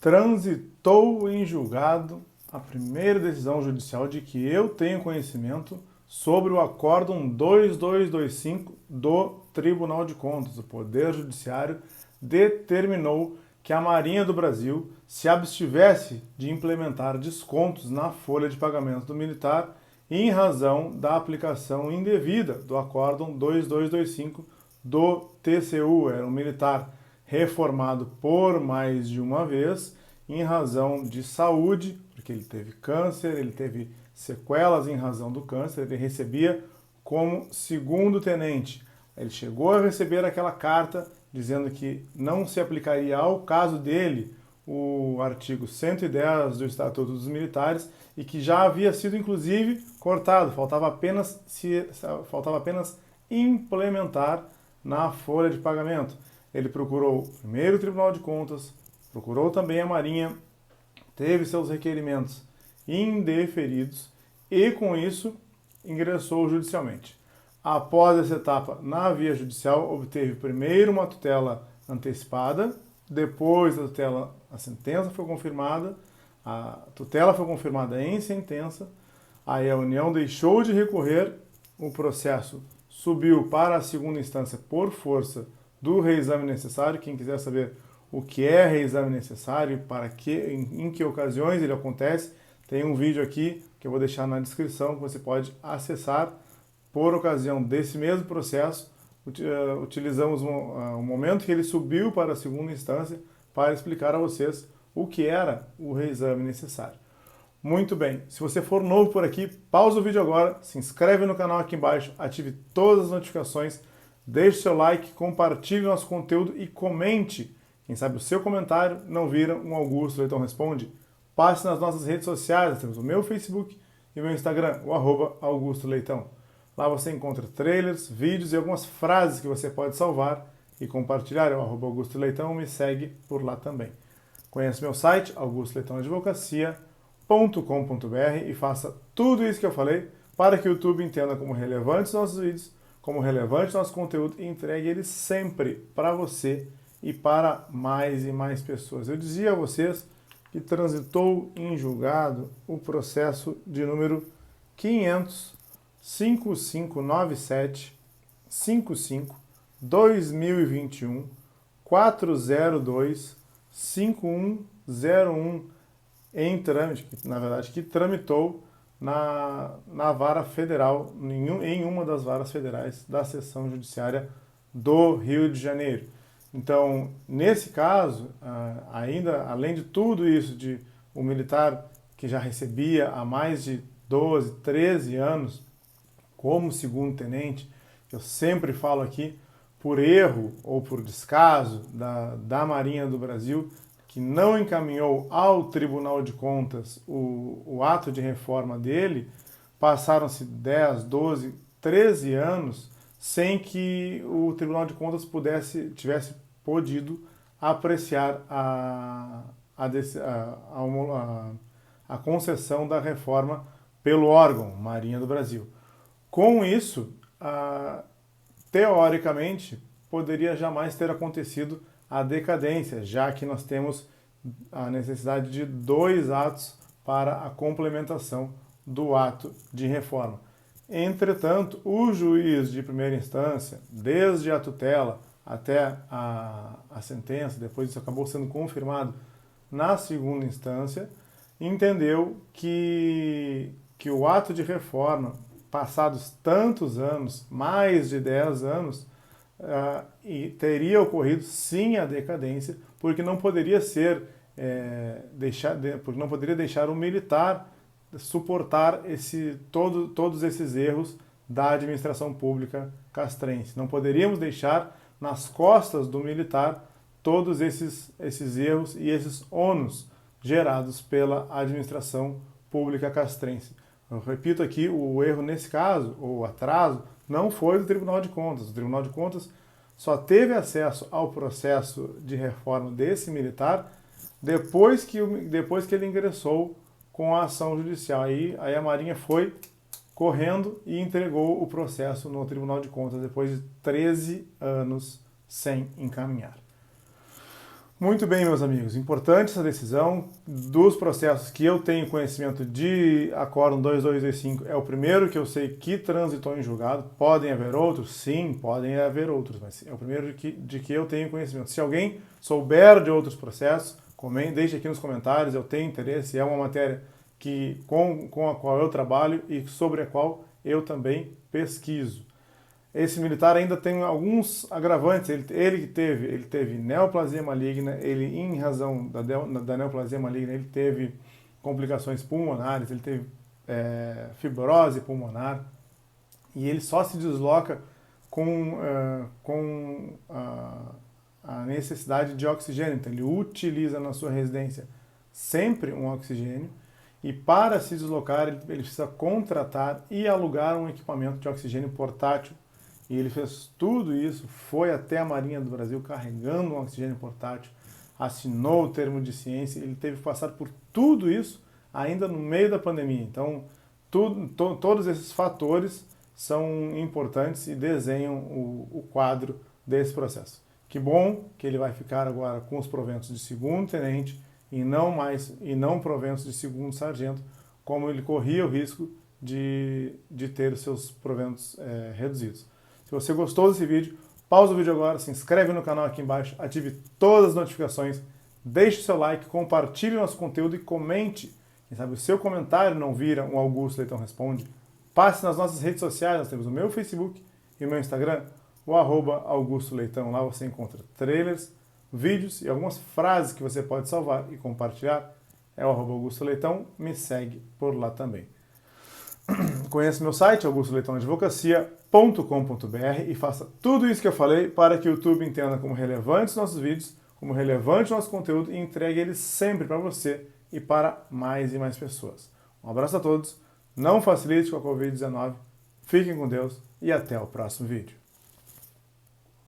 transitou em julgado a primeira decisão judicial de que eu tenho conhecimento sobre o Acórdão 2225 do Tribunal de Contas. O Poder Judiciário determinou que a Marinha do Brasil se abstivesse de implementar descontos na folha de pagamento do militar em razão da aplicação indevida do Acórdão 2225 do TCU. Era um militar reformado por mais de uma vez em razão de saúde, porque ele teve câncer, ele teve sequelas em razão do câncer, ele recebia como segundo tenente. Ele chegou a receber aquela carta dizendo que não se aplicaria ao caso dele o artigo 110 do Estatuto dos Militares e que já havia sido inclusive cortado, faltava apenas implementar na folha de pagamento. Ele procurou primeiro o Tribunal de Contas, procurou também a Marinha, teve seus requerimentos indeferidos e, com isso, ingressou judicialmente. Após essa etapa na via judicial, obteve primeiro uma tutela antecipada, depois da tutela, a sentença foi confirmada, a tutela foi confirmada em sentença, aí a União deixou de recorrer, o processo subiu para a segunda instância por força do reexame necessário. Quem quiser saber o que é reexame necessário, para que, em que ocasiões ele acontece, tem um vídeo aqui que eu vou deixar na descrição que você pode acessar. Por ocasião desse mesmo processo, utilizamos o momento que ele subiu para a segunda instância para explicar a vocês o que era o reexame necessário. Muito bem, se você for novo por aqui, pausa o vídeo agora, se inscreve no canal aqui embaixo, ative todas as notificações, deixe seu like, compartilhe nosso conteúdo e comente. Quem sabe o seu comentário não vira um Augusto Leitão Responde. Passe nas nossas redes sociais, temos o meu Facebook e o meu Instagram, o @Augusto Leitão. Lá você encontra trailers, vídeos e algumas frases que você pode salvar e compartilhar. É o @Augusto Leitão, me segue por lá também. Conheça meu site, augustoleitãoadvocacia.com.br, e faça tudo isso que eu falei para que o YouTube entenda como relevantes nossos vídeos, como relevante nosso conteúdo e entregue ele sempre para você e para mais e mais pessoas. Eu dizia a vocês que transitou em julgado o processo de número 500.5597.55.2021 402.5101 em trâmite, na verdade, que tramitou na vara federal, em uma das varas federais da seção judiciária do Rio de Janeiro. Então, nesse caso, ainda, além de tudo isso, de um militar que já recebia há mais de 12, 13 anos como segundo tenente, eu sempre falo aqui, por erro ou por descaso da Marinha do Brasil, que não encaminhou ao Tribunal de Contas o ato de reforma dele, passaram-se 10, 12, 13 anos sem que o Tribunal de Contas tivesse podido apreciar a concessão da reforma pelo órgão Marinha do Brasil. Com isso, teoricamente, poderia jamais ter acontecido a decadência, já que nós temos a necessidade de 2 atos para a complementação do ato de reforma. Entretanto, o juiz de primeira instância, desde a tutela até a sentença, depois isso acabou sendo confirmado na segunda instância, entendeu que o ato de reforma, passados tantos anos, mais de 10 anos, teria ocorrido sim a decadência, porque não poderia deixar o militar suportar todos esses erros da administração pública castrense. Não poderíamos deixar nas costas do militar todos esses erros e esses ônus gerados pela administração pública castrense. Eu repito aqui, o erro nesse caso, ou o atraso, não foi do Tribunal de Contas. O Tribunal de Contas só teve acesso ao processo de reforma desse militar depois que ele ingressou com a ação judicial. Aí a Marinha foi correndo e entregou o processo no Tribunal de Contas depois de 13 anos sem encaminhar. Muito bem, meus amigos. Importante essa decisão dos processos que eu tenho conhecimento de Acórdão 2225. É o primeiro que eu sei que transitou em julgado. Podem haver outros? Sim, podem haver outros, mas é o primeiro de que eu tenho conhecimento. Se alguém souber de outros processos, deixe aqui nos comentários. Eu tenho interesse, é uma matéria com a qual eu trabalho e sobre a qual eu também pesquiso. Esse militar ainda tem alguns agravantes. Ele teve neoplasia maligna, ele, em razão da neoplasia maligna, ele teve complicações pulmonares, ele teve fibrose pulmonar, e ele só se desloca com a necessidade de oxigênio. Então, ele utiliza na sua residência sempre um oxigênio, e para se deslocar, ele precisa contratar e alugar um equipamento de oxigênio portátil. E ele fez tudo isso, foi até a Marinha do Brasil carregando um oxigênio portátil, assinou o termo de ciência, ele teve que passar por tudo isso ainda no meio da pandemia. Então, todos esses fatores são importantes e desenham o quadro desse processo. Que bom que ele vai ficar agora com os proventos de segundo tenente e não proventos de segundo sargento, como ele corria o risco de ter os seus proventos reduzidos. Se você gostou desse vídeo, pausa o vídeo agora, se inscreve no canal aqui embaixo, ative todas as notificações, deixe o seu like, compartilhe o nosso conteúdo e comente. Quem sabe o seu comentário não vira um Augusto Leitão Responde. Passe nas nossas redes sociais, nós temos o meu Facebook e o meu Instagram, o @Augusto Leitão. Lá você encontra trailers, vídeos e algumas frases que você pode salvar e compartilhar. É o @Augusto Leitão, me segue por lá também. Conheça meu site, augustoleitãoadvocacia.com.br, e faça tudo isso que eu falei para que o YouTube entenda como relevantes nossos vídeos, como relevante nosso conteúdo e entregue eles sempre para você e para mais e mais pessoas. Um abraço a todos, não facilite com a Covid-19, fiquem com Deus e até o próximo vídeo.